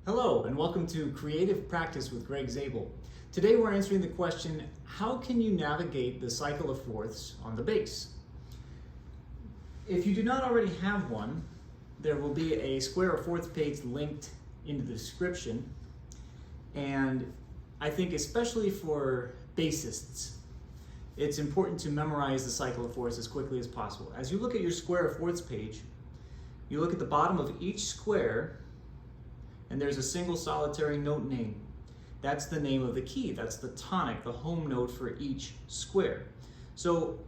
Hello, and welcome to Creative Practice with Greg Zabel. Today we're answering the question, how can you navigate the cycle of fourths on the bass? If you do not already have one, there will be a square of fourths page linked in the description. And I think especially for bassists, it's important to memorize the cycle of fourths as quickly as possible. As you look at your square of fourths page, you look at the bottom of each square, and there's a single solitary note name. That's the name of the key. That's the tonic, the home note for each square. So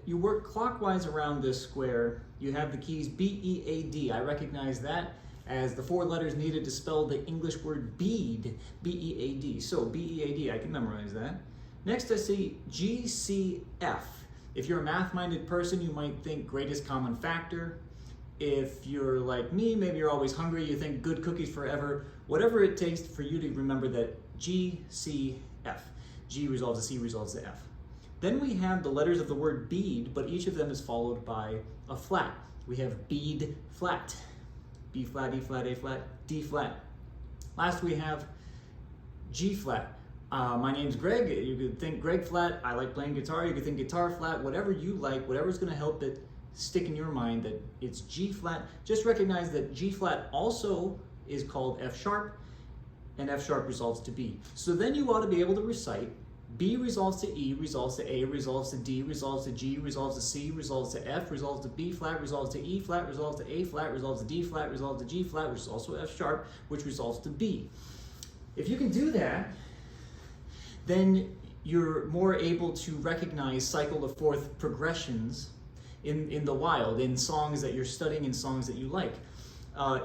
you work clockwise around this square. You have the keys B, E, A, D. I recognize that as the four letters needed to spell the English word bead, B, E, A, D. So B, E, A, D, I can memorize that. Next I see G, C, F. If you're a math-minded person, you might think greatest common factor. If you're like me, maybe you're always hungry, you think good cookies forever. Whatever it takes for you to remember that G, C, F. G resolves to C resolves to F. Then we have the letters of the word bead, but each of them is followed by a flat. We have bead flat. B flat, E flat, A flat, D flat. Last we have G flat. My name's Greg. You could think Greg flat. I like playing guitar. You could think guitar flat. Whatever you like, whatever's going to help it stick in your mind that it's G flat. Just recognize that G flat also is called F sharp, and F sharp resolves to B. So then you ought to be able to recite B resolves to E, resolves to A, resolves to D, resolves to G, resolves to C, resolves to F, resolves to B flat, resolves to E flat, resolves to A flat, resolves to D flat, resolves to G flat, which is also F sharp, which resolves to B. If you can do that, then you're more able to recognize cycle of fourth progressions in the wild, in songs that you're studying, in songs that you like.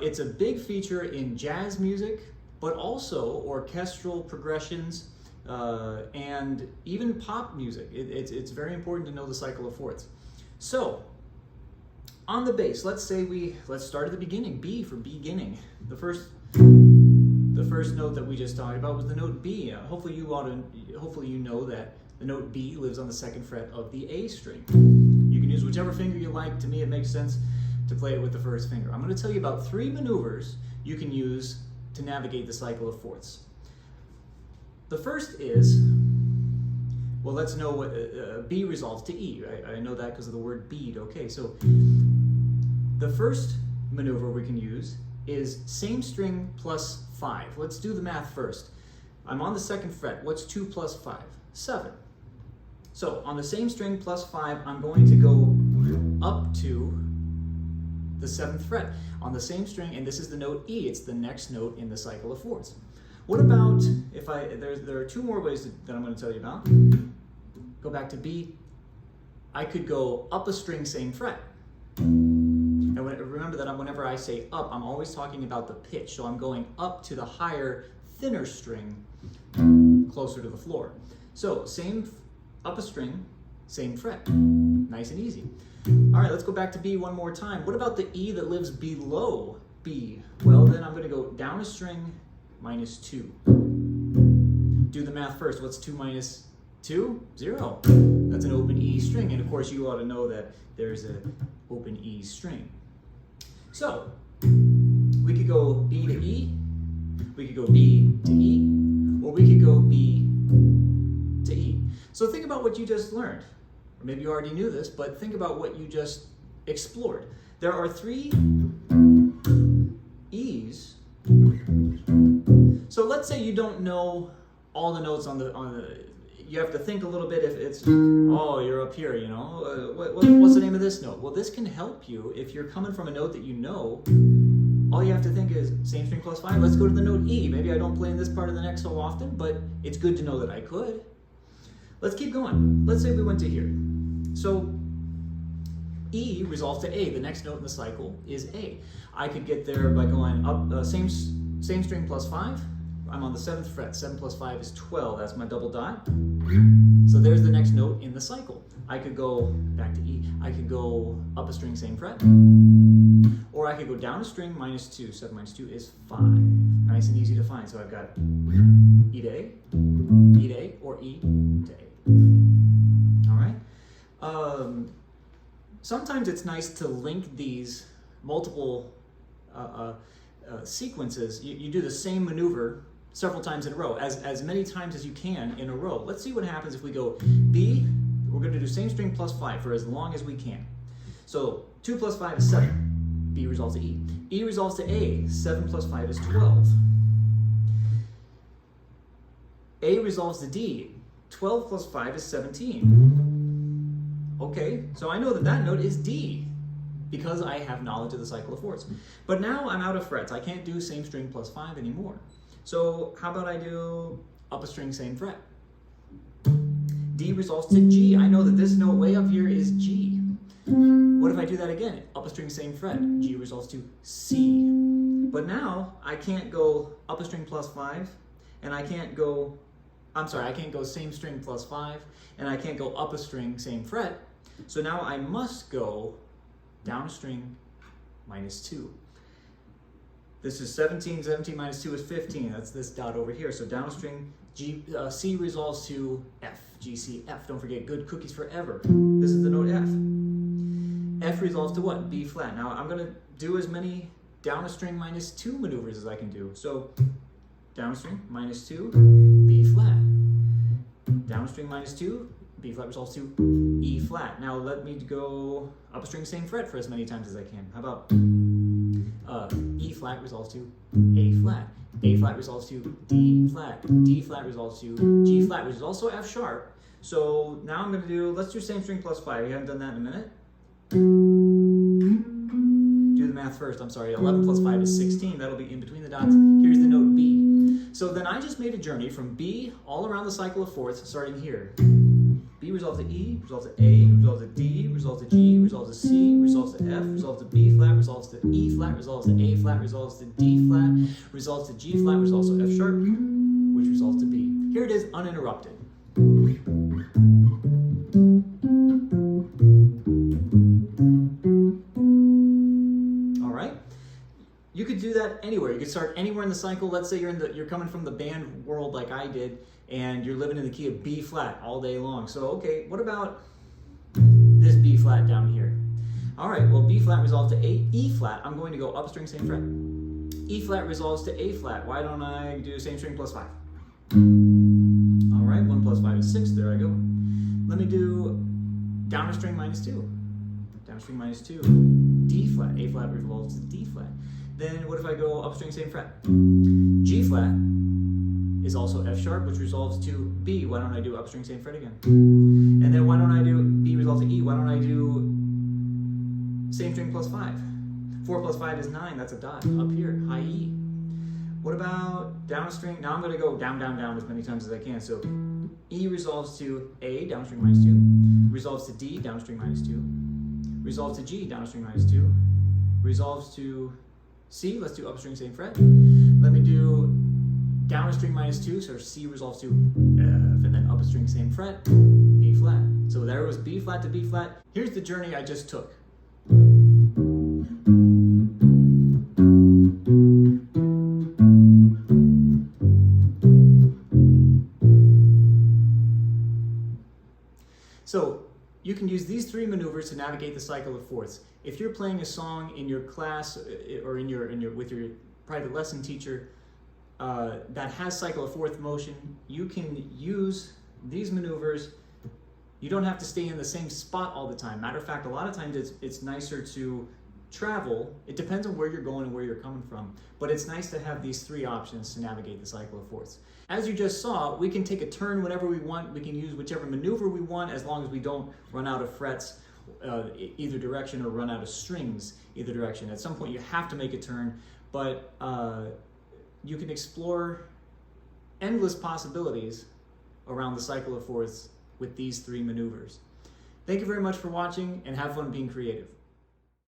It's a big feature in jazz music, but also orchestral progressions and even pop music. It's very important to know the cycle of fourths. So, on the bass, let's start at the beginning. B for beginning. The first note that we just talked about was the note B. Hopefully you know that the note B lives on the second fret of the A string. You can use whichever finger you like. To me, it makes sense to play it with the first finger. I'm going to tell you about 3 maneuvers you can use to navigate the cycle of fourths. The first is, well, let's know what B resolves to E. I know that because of the word bead. Okay, so the first maneuver we can use is same string plus 5. Let's do the math first. I'm on the second fret. What's 2 plus 5? 7. So on the same string plus 5, I'm going to go up to the 7th fret on the same string, and this is the note E. It's the next note in the cycle of fourths. What about if there are 2 more ways that I'm going to tell you about. Go back to B. I could go up a string, same fret. And remember that whenever I say up, I'm always talking about the pitch. So I'm going up to the higher, thinner string, closer to the floor. So up a string, same fret. Nice and easy. All right, let's go back to B one more time. What about the E that lives below B? Well, then I'm going to go down a string, minus 2. Do the math first. What's 2 minus 2? 0. That's an open E string. And of course, you ought to know that there's an open E string. So we could go B to E, we could go B to E, or we could go B to E. So think about what you just learned. Or maybe you already knew this, but think about what you just explored. There are 3 E's. So let's say you don't know all the notes on the you have to think a little bit if it's, oh, you're up here, you know. What's the name of this note? Well, this can help you if you're coming from a note that you know. All you have to think is same string plus 5. Let's go to the note E. Maybe I don't play in this part of the neck so often, but it's good to know that I could. Let's keep going. Let's say we went to here. So E resolves to A. The next note in the cycle is A. I could get there by going up, same string plus 5. I'm on the 7th fret. 7 plus 5 is 12. That's my double dot. So there's the next note in the cycle. I could go back to E. I could go up a string, same fret. Or I could go down a string, minus 2. 7 minus 2 is 5. Nice and easy to find. So I've got E to A, E to A, or E to A. All right? Sometimes it's nice to link these multiple sequences, you do the same maneuver several times in a row, as many times as you can in a row. Let's see what happens if we go B. We're going to do same string plus 5 for as long as we can. So 2 plus 5 is 7. B resolves to E. E resolves to A. 7 plus 5 is 12. A resolves to D. 12 plus 5 is 17. Okay, so I know that that note is D because I have knowledge of the cycle of fourths. But now I'm out of frets. I can't do same string plus 5 anymore. So how about I do up a string, same fret? D resolves to G. I know that this note way up here is G. What if I do that again? Up a string, same fret. G resolves to C. But now I can't go up a string plus 5, and I can't go, I can't go same string plus 5, and I can't go up a string, same fret. So now I must go down a string minus 2. This is 17, 17 minus 2 is 15. That's this dot over here. So down a string, C resolves to F, G, C, F. Don't forget, good cookies forever. This is the note F. F resolves to what? B flat. Now I'm going to do as many down a string minus 2 maneuvers as I can do. So down a string minus 2, B flat. Down a string minus 2, B flat resolves to E flat. Now let me go up a string, same fret for as many times as I can. How about E flat resolves to A flat. A flat resolves to D flat. D flat resolves to G flat, which is also F sharp. So now I'm going to do, let's do same string plus 5. We haven't done that in a minute. Do the math first. I'm sorry. 11 plus 5 is 16. That'll be in between the dots. Here's the note B. So then I just made a journey from B all around the cycle of fourths, starting here. B resolves to E, resolves to A, resolves to D, resolves to G, resolves to C, resolves to F, resolves to B flat, resolves to E flat, resolves to A flat, resolves to D flat, resolves to G flat, resolves to F sharp, which resolves to B. Here it is uninterrupted. All right. You could do that anywhere. You could start anywhere in the cycle. Let's say you're coming from the band world like I did, and you're living in the key of B flat all day long. So, okay, what about this B flat down here? All right, well, B flat resolves to E flat. I'm going to go up string, same fret. E flat resolves to A flat. Why don't I do same string plus 5? All right, 1 plus 5 is 6. There I go. Let me do down a string minus 2. Down a string minus 2. D flat. A flat resolves to D flat. Then what if I go up string, same fret? G flat is also F sharp, which resolves to B. Why don't I do up string, same fret again? And then why don't I do B resolves to E? Why don't I do same string plus 5? 4 plus 5 is 9. That's a dot up here, high E. What about down a string? Now I'm going to go down, down, down as many times as I can. So E resolves to A, down a string minus 2. Resolves to D, down a string minus 2. Resolves to G, down a string minus 2. Resolves to C. Let's do up string, same fret. Let me do down a string minus 2, so C resolves to F, and then up a string, same fret, B flat. So there was B flat to B flat. Here's the journey I just took. So you can use these 3 maneuvers to navigate the cycle of fourths. If you're playing a song in your class or with your private lesson teacher that has cycle of fourth motion, you can use these maneuvers. You don't have to stay in the same spot all the time. Matter of fact, a lot of times it's nicer to travel. It depends on where you're going and where you're coming from, but it's nice to have these 3 options to navigate the cycle of fourths. As you just saw, we can take a turn whenever we want. We can use whichever maneuver we want as long as we don't run out of frets either direction or run out of strings either direction. At some point you have to make a turn, but you can explore endless possibilities around the cycle of fourths with these 3 maneuvers. Thank you very much for watching, and have fun being creative.